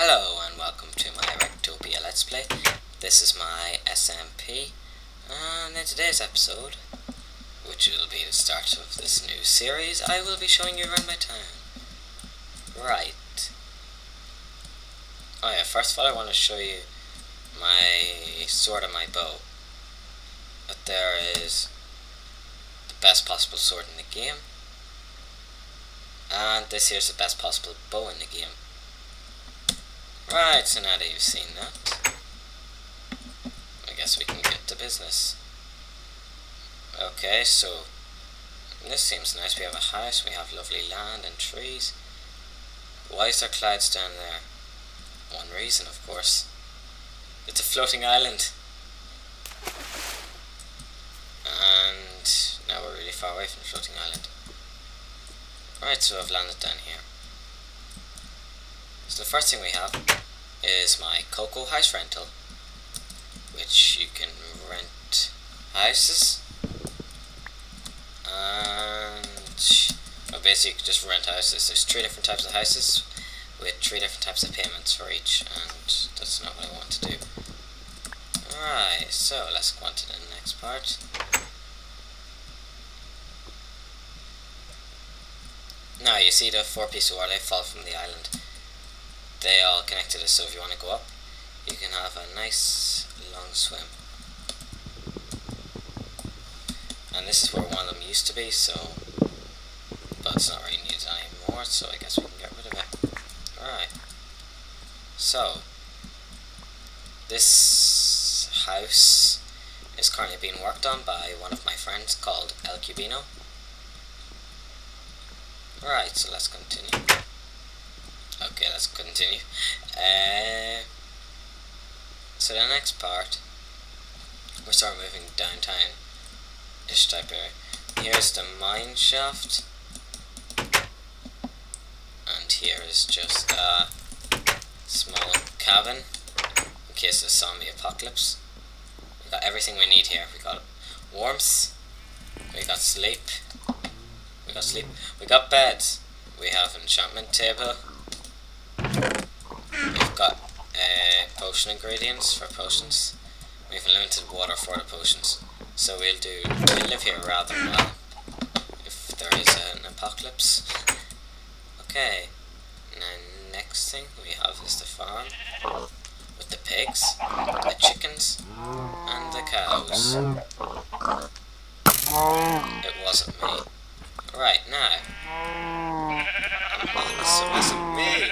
Hello and welcome to my Wrektopia Let's Play. This is my SMP, and in today's episode, which will be the start of this new series, I will be showing you around my town. Right. Oh yeah, first of all I want to show you my sword and my bow. But there is the best possible sword in the game, and this here's the best possible bow in the game. Right, so now that you've seen that, I guess we can get to business. Okay, so this seems nice. We have a house, we have lovely land and trees. Why is there clouds down there? One reason, of course. It's a floating island. And now we're really far away from the floating island. Right, so I've landed down here. So the first thing we have is my Cocoa House rental, which you can rent houses, and well, basically you can just rent houses. There's 3 different types of houses with 3 different types of payments for each, and that's not what I want to do. Alright, so let's go on to the next part. Now you see the 4 pieces of water, they fall from the island. They all connect to this, so if you want to go up, you can have a nice long swim. And this is where one of them used to be, so, but it's not really needed anymore, so I guess we can get rid of it. Alright. So, this house is currently being worked on by one of my friends called El Cubino. Right, so let's continue. Okay, let's continue. So the next part, we're sort of moving downtown-ish type area. Here's the mine shaft, and here is just a small cabin in case of a zombie apocalypse. We got everything we need here. We got warmth, we got sleep, we got beds, we have an enchantment table. We've got potion ingredients for potions. We have unlimited water for the potions. So we'll live here rather well if there is an apocalypse. Okay, now next thing we have is the farm with the pigs, the chickens, and the cows. It wasn't me. Right, now. It wasn't me.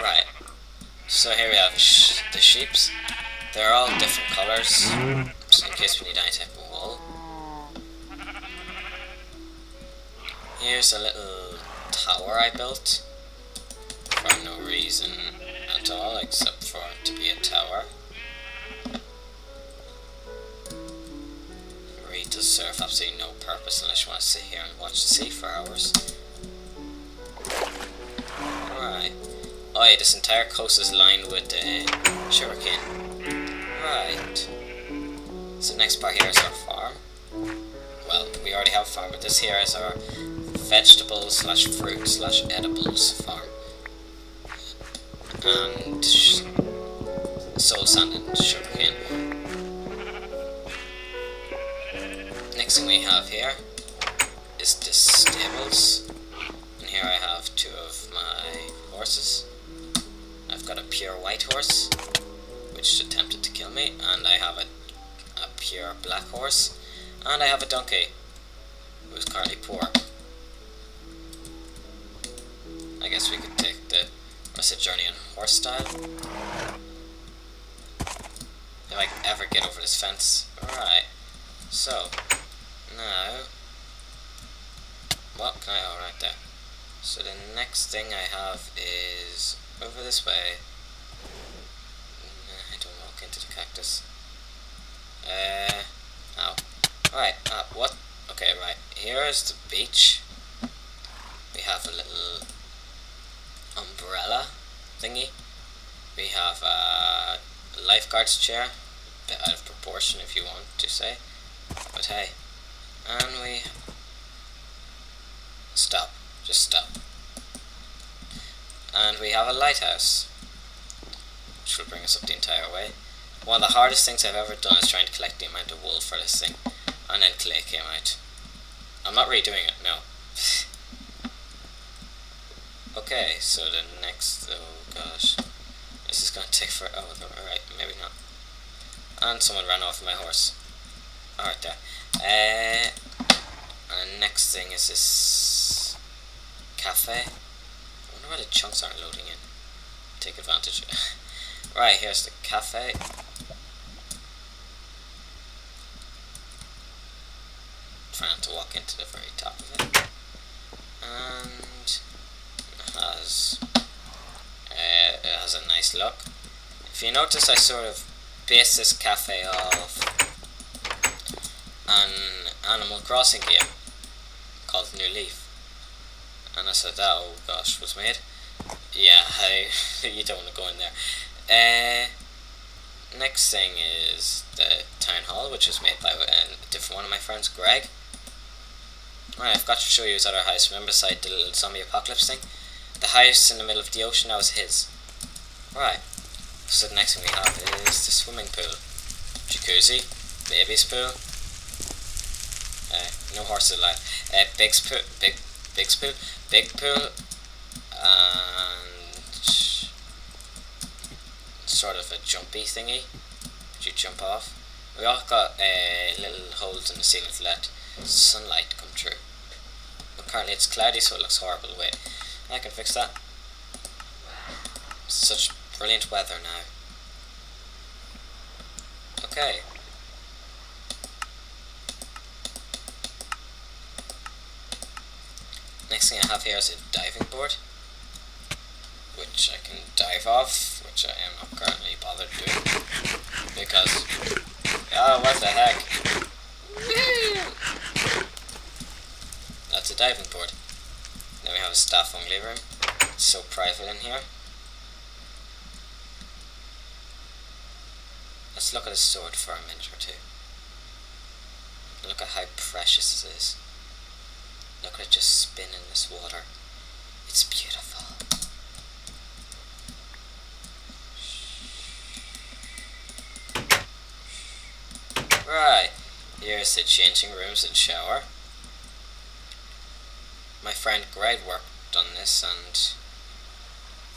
Right, so here we have the sheeps. They're all different colours, so in case we need any type of wool. Here's a little tower I built for no reason at all except for it to be a tower. It really does serve absolutely no purpose unless you want to sit here and watch the sea for hours. Right. Oh yeah, this entire coast is lined with sugarcane. Right. So the next part here is our farm. Well, we already have a farm, but this here is our vegetables slash fruit slash edibles farm. And soul sand and sugarcane. Next thing we have here is the stables. And here I have 2 of my horses. I've got a pure white horse, which attempted to kill me, and I have a pure black horse, and I have a donkey, who is currently poor. I guess we could take the rest of the journey on horse style. If I can ever get over this fence. Alright, so, now, what can I, oh right there. So the next thing I have is over this way. I don't walk into the cactus. Ow. Alright, what? Okay, right. Here is the beach. We have a little umbrella thingy. We have a lifeguard's chair. A bit out of proportion if you want to say. But hey. And we... Stop. Just stop. And we have a lighthouse, which will bring us up the entire way. One of the hardest things I've ever done is trying to collect the amount of wool for this thing. And then clay came out. I'm not redoing it, no. Okay, so the next... oh gosh. This is going to take for... oh, alright, maybe not. And someone ran off my horse. Alright, there. And the next thing is this... cafe. I wonder why the chunks aren't loading in. Take advantage. Right, here's the cafe. Try not to walk into the very top of it. And it has a nice look. If you notice, I sort of based this cafe off an Animal Crossing game called New Leaf. And I said that, oh gosh, was made. Yeah, you don't want to go in there. Next thing is the town hall, which was made by a different one of my friends, Greg. Alright, I forgot to show you his other house. Remember beside the little zombie apocalypse thing? The house in the middle of the ocean, that was his. Right, so the next thing we have is the swimming pool. Jacuzzi, baby's pool. No horses allowed. Big pool, and sort of a jumpy thingy. Would you jump off? We all got little holes in the ceiling to let sunlight come through. But currently it's cloudy, so it looks horrible. Wait, I can fix that. Such brilliant weather now. Okay. Next thing I have here is a diving board, which I can dive off, which I am not currently bothered doing, because, oh, what the heck, that's a diving board. Then we have a staff only room. It's so private in here. Let's look at his sword for a minute or two. Look at how precious it is. Look at it just spin in this water. It's beautiful. Right, here's the changing rooms and shower. My friend Greg worked on this, and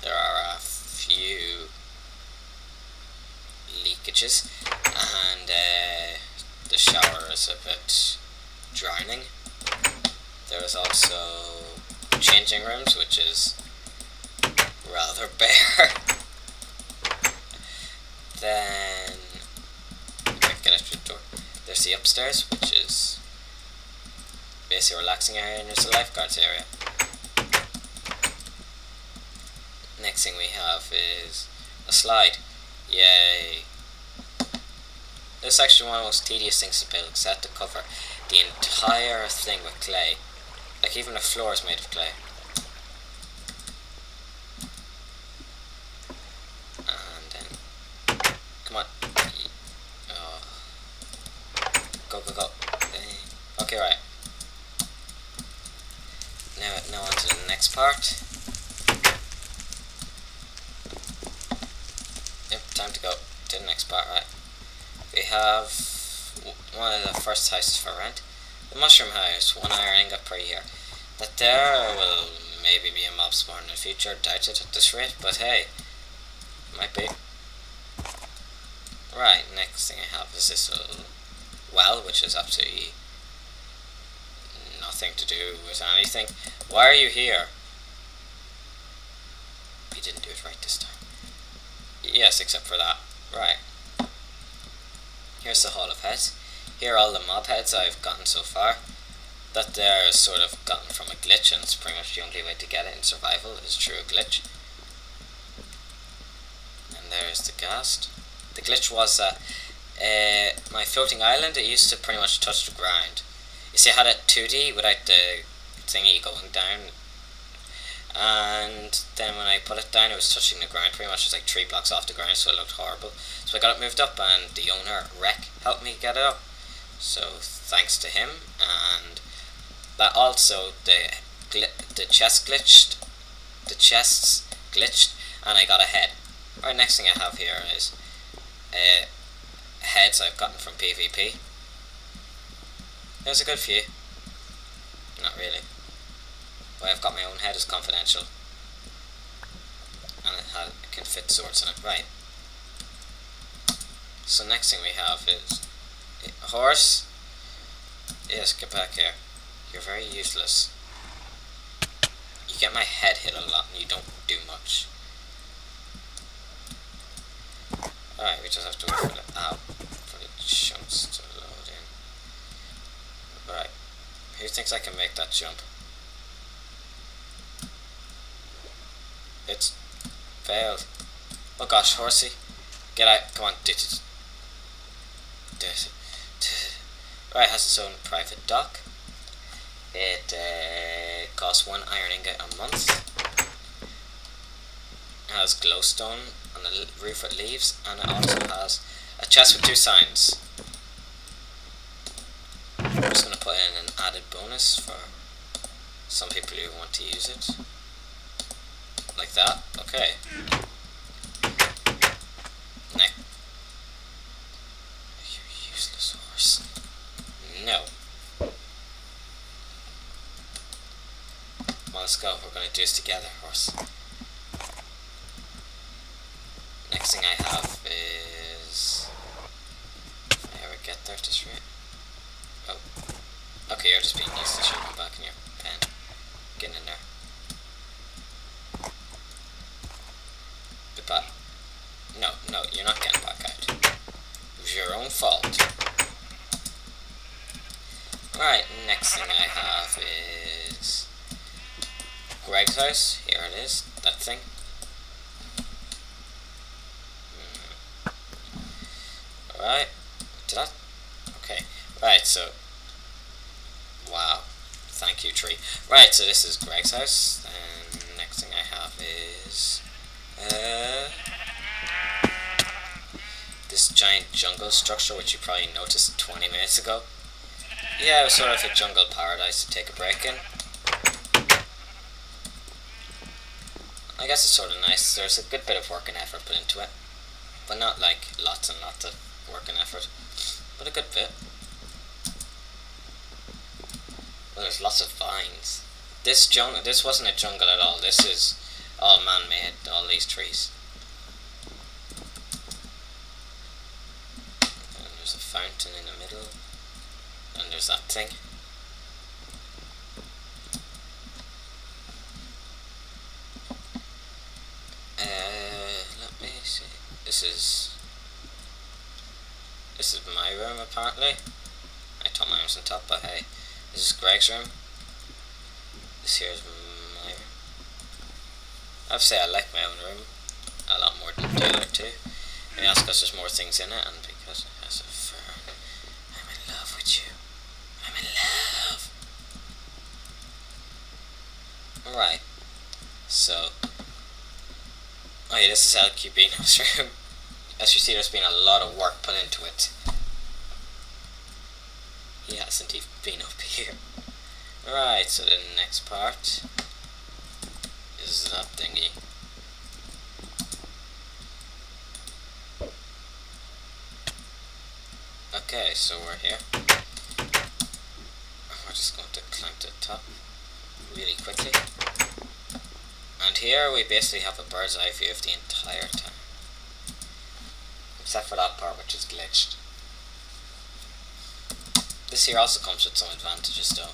there are a few leakages, and the shower is a bit drowning. There is also changing rooms, which is rather bare. Then I can get out through the door. There's the upstairs, which is basically a relaxing area, and there's the lifeguards area. Next thing we have is a slide. Yay! This is actually one of the most tedious things to build, because I had to cover the entire thing with clay. Like, even the floor is made of clay. And then, come on. Oh. Go, go, go. Okay, right. Now on to the next part. Yep, time to go to the next part, right. We have one of the first houses for rent. The mushroom house, 1 iron ingot per year. That there will maybe be a mob spawn in the future, doubt it at this rate, but hey, might be. Right, next thing I have is this little well, which is absolutely nothing to do with anything. Why are you here? We didn't do it right this time. Yes, except for that. Right. Here's the Hall of Heads. Here are all the mob heads I've gotten so far. That there is sort of gotten from a glitch, and it's pretty much the only way to get it in survival is through a glitch. And there's the ghast. The glitch was that my floating island, it used to pretty much touch the ground. You see, I had a 2D without the thingy going down, and then when I put it down, it was touching the ground. Pretty much it was like 3 blocks off the ground, so it looked horrible. So I got it moved up, and the owner, Wreck, helped me get it up. So thanks to him. And that also, the chest glitched. The chests glitched, and I got a head. Right, next thing I have here is heads I've gotten from PvP. There's a good few. Not really. But I've got my own head as confidential. And it can fit swords in it. Right. So next thing we have is a horse. Yes, get back here. You're very useless. You get my head hit a lot and you don't do much. Alright, we just have to wait for the chunks to load in. Right. Who thinks I can make that jump? It's failed. Oh gosh, Horsey. Get out. Come on. Right, it has its own private dock. It costs 1 iron ingot a month. It has glowstone on the roof with leaves, and it also has a chest with 2 signs. I'm just going to put in an added bonus for some people who want to use it. Like that. Okay. Next. You useless horse. No. Come on, let's go. We're going to do this together, horse. Next thing I have is... If I ever get there, just right. Oh. Okay, you're just being useless. You're going back in your pen. Get in there. Goodbye. No, you're not getting back out. It was your own fault. Right, next thing I have is Greg's house. Here it is, that thing. Alright, did that? Okay, right, so, wow, thank you, tree. Right, so this is Greg's house, and next thing I have is, this giant jungle structure, which you probably noticed 20 minutes ago. Yeah, it was sort of a jungle paradise to take a break in. I guess it's sort of nice. There's a good bit of work and effort put into it, but not like lots and lots of work and effort, but a good bit. Well, there's lots of vines. This wasn't a jungle at all. This is all man-made. All these trees. And there's a fountain in the middle. And there's that thing. Let me see. This is my room apparently. I thought mine was on top, but hey, this is Greg's room. This here is my room. I have to say I like my own room a lot more than the other two. Maybe that's because there's more things in it, and because it has a fern. I'm in love with you. I'm in love. Right. So, oh yeah, this is Albino's room. As you see, there's been a lot of work put into it. He hasn't even been up here. Right, so the next part is that thingy. Okay, so we're here. We're just going to climb to the top really quickly. And here we basically have a bird's eye view of the entire time. Except for that part which is glitched. This here also comes with some advantages though.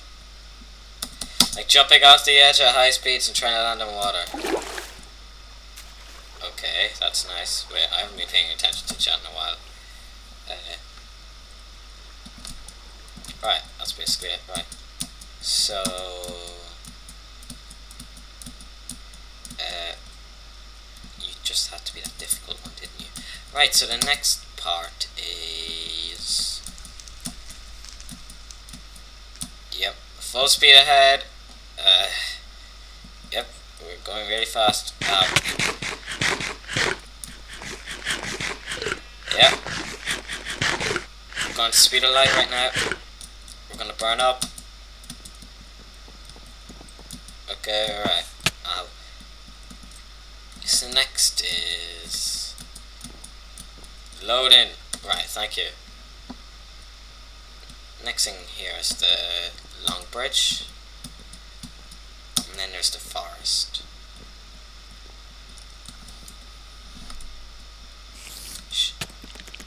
Like jumping off the edge at high speeds and trying to land in water. Okay, that's nice. Wait, I haven't been paying attention to chat in a while. Right, that's basically it, right. So... you just had to be that difficult one, didn't you? Right, so the next part is... Yep, full speed ahead. Yep, we're going really fast. Yep. We're going to speed of light right now. We're going to burn up. Okay, alright. So next is loading. Right, thank you. Next thing here is the long bridge, and then there's the forest.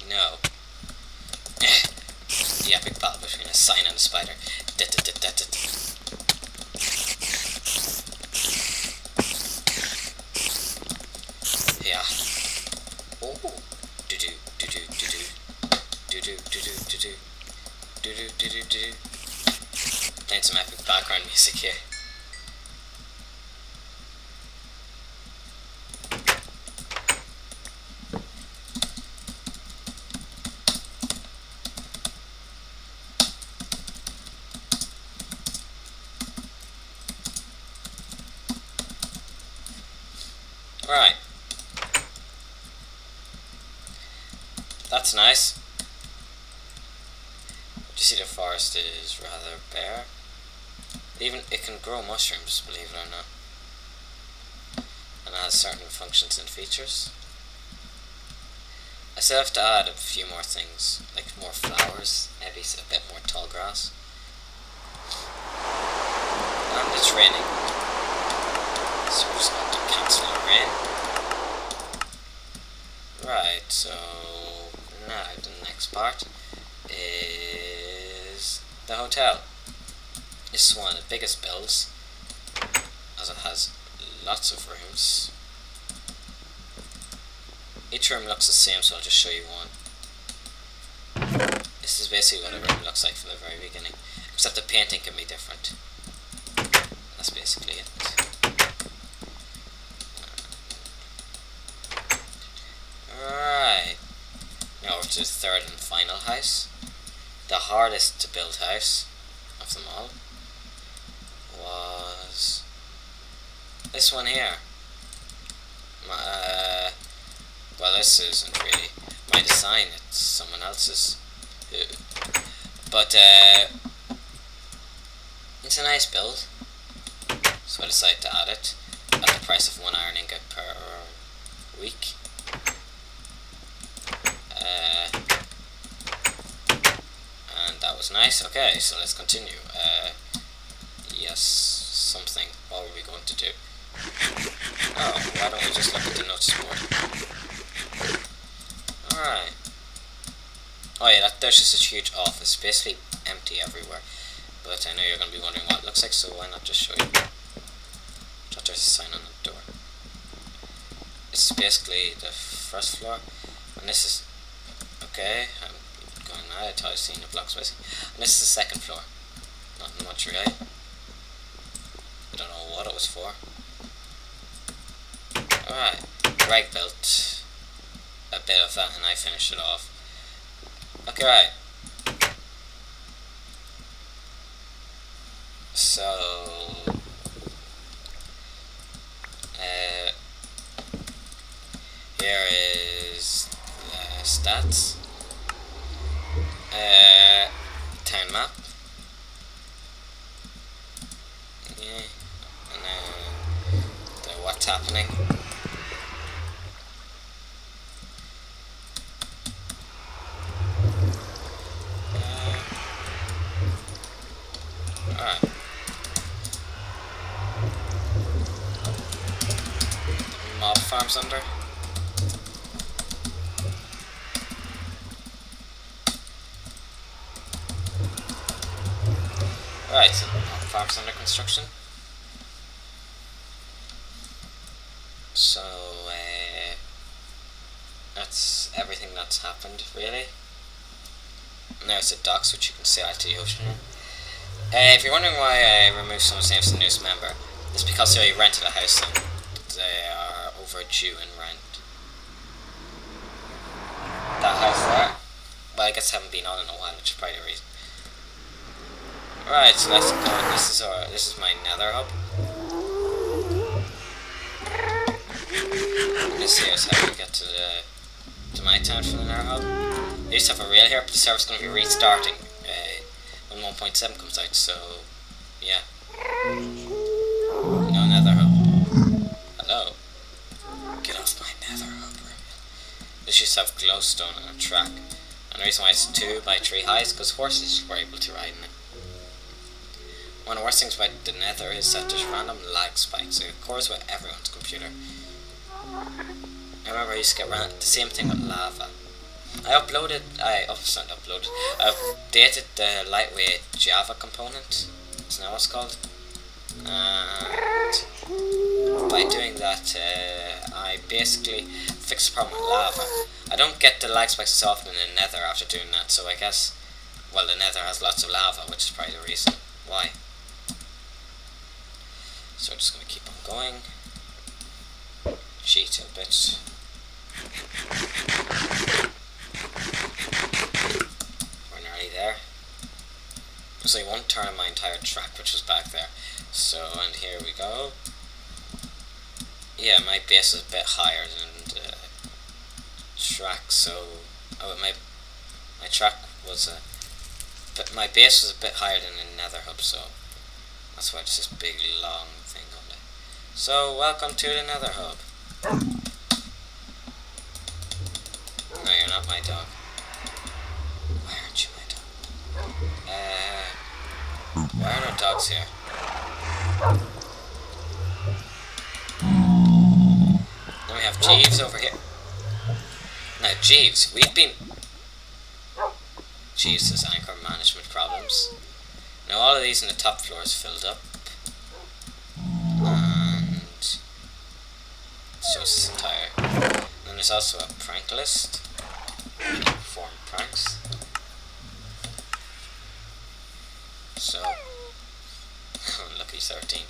No. The epic battle between a sign and a spider. Yeah. Oh. Do do do do do do do do do do do do do do do do. Playing some epic background music here. Right. That's nice. You see the forest is rather bare. Even it can grow mushrooms, believe it or not. And it has certain functions and features. I still have to add a few more things, like more flowers, maybe a bit more tall grass. And it's raining. So we're just going to cancel the rain. Right, so now the next part is the hotel. This is one of the biggest builds, as it has lots of rooms. Each room looks the same, so I'll just show you one. This is basically what a room looks like from the very beginning, except the painting can be different. That's basically it. Alright, now over to the third and final house. The hardest to build house of them all was this one here. Well, this isn't really my design, it's someone else's. But it's a nice build, so I decided to add it at the price of 1 iron ingot per week. And that was nice. Okay, so let's continue. Yes, something. What were we going to do? Oh, why don't we just look at the notice board? Alright. Oh yeah, there's just a huge office, basically empty everywhere. But I know you're going to be wondering what it looks like, so why not just show you? Just there's a sign on the door. This is basically the first floor, and this is... Okay, I'm going now, I thought I seen the blocks missing. And this is the second floor. Nothing much really. I don't know what it was for. Alright, Greg built a bit of that and I finished it off. Okay, right. So here is the stats. Town map. Yeah, and then the what's happening. Alright. Mob farms under. Right, so mob farms under construction. So that's everything that's happened really. Now it's the docks, which you can sail out to the ocean. If you're wondering why I removed some of the names of the newest member, it's because they rented a house and they are overdue in rent. That house there, well, I guess I haven't been on in a while, which is probably the reason. Right, so let's go. This is my nether hub. And this here is how we get to my town from the nether hub. I used to have a rail here, but the server's going to be restarting when 1.7 comes out, so yeah. No nether hub. Hello. This used to have glowstone and a track. And the reason why it's 2 by 3 high is because horses were able to ride in it. One of the worst things about the Nether is that there's random lag spikes. It occurs with everyone's computer. I remember I used to get the same thing with lava. I updated the lightweight Java component. That's now what it's called. And by doing that, I basically fixed the problem with lava. I don't get the lag spikes as often in the Nether after doing that, so I guess, well, the Nether has lots of lava, which is probably the reason why. So we're just going to keep on going. Cheat a bit. We're nearly there. There's only one turn on my entire track, which was back there. So, and here we go. Yeah, my base is a bit higher than the track, so my track was my base was a bit higher than the Nether hub, so that's why it's this big long thing on there. So, welcome to the Nether hub. No, you're not my dog. Why aren't you my dog? Why are there dogs here? Then we have Jeeves over here. Now, Jeeves, Jeeves has anchor management problems. Now, all of these in the top floor is filled up. And it shows this entire. And then there's also a prank list. Perform pranks. So, lucky 13.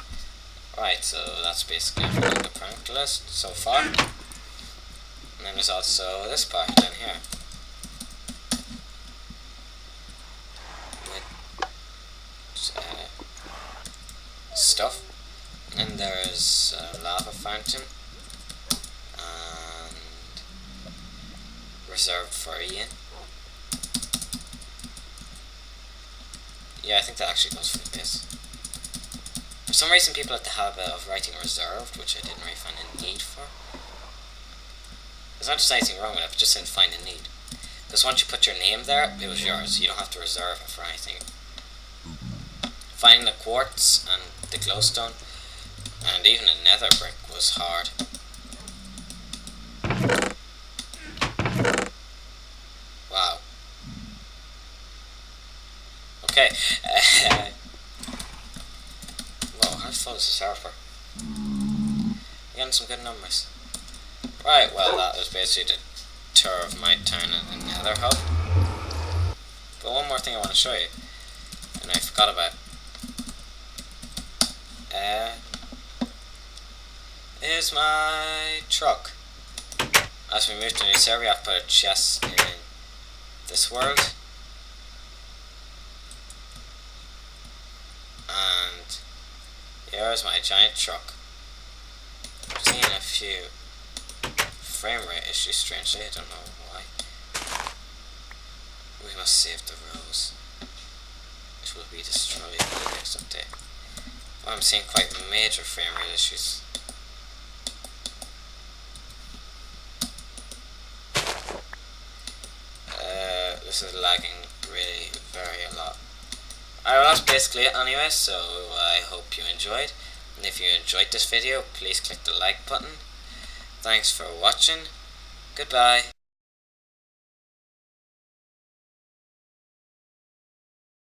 Right, so that's basically everything on the prank list so far. And then there's also this part down here. With stuff. And then there's a lava fountain. And reserved for Ian. Yeah, I think that actually goes for the base. For some reason people have the habit of writing reserved, which I didn't really find a need for. There's not just anything wrong with it, but just didn't find a need. Because once you put your name there, it was yours. You don't have to reserve it for anything. Finding the quartz and the glowstone, and even a nether brick was hard. Wow. Okay. Whoa, how full is the server? We're getting some good numbers. Right, well, that was basically the tour of my town in the Nether hub. But one more thing I want to show you, and I forgot about. Is my truck. As we move to a new server, we have to put a chest in this world. And here's my giant truck. I've seen a few frame rate issues, strangely, I don't know why. We must save the rose, which will be destroyed in the next update. Well, I'm seeing quite major frame rate issues. This is lagging really a lot. Alright, well, that's basically it anyway, so I hope you enjoyed. And if you enjoyed this video, please click the like button. Thanks for watching. Goodbye.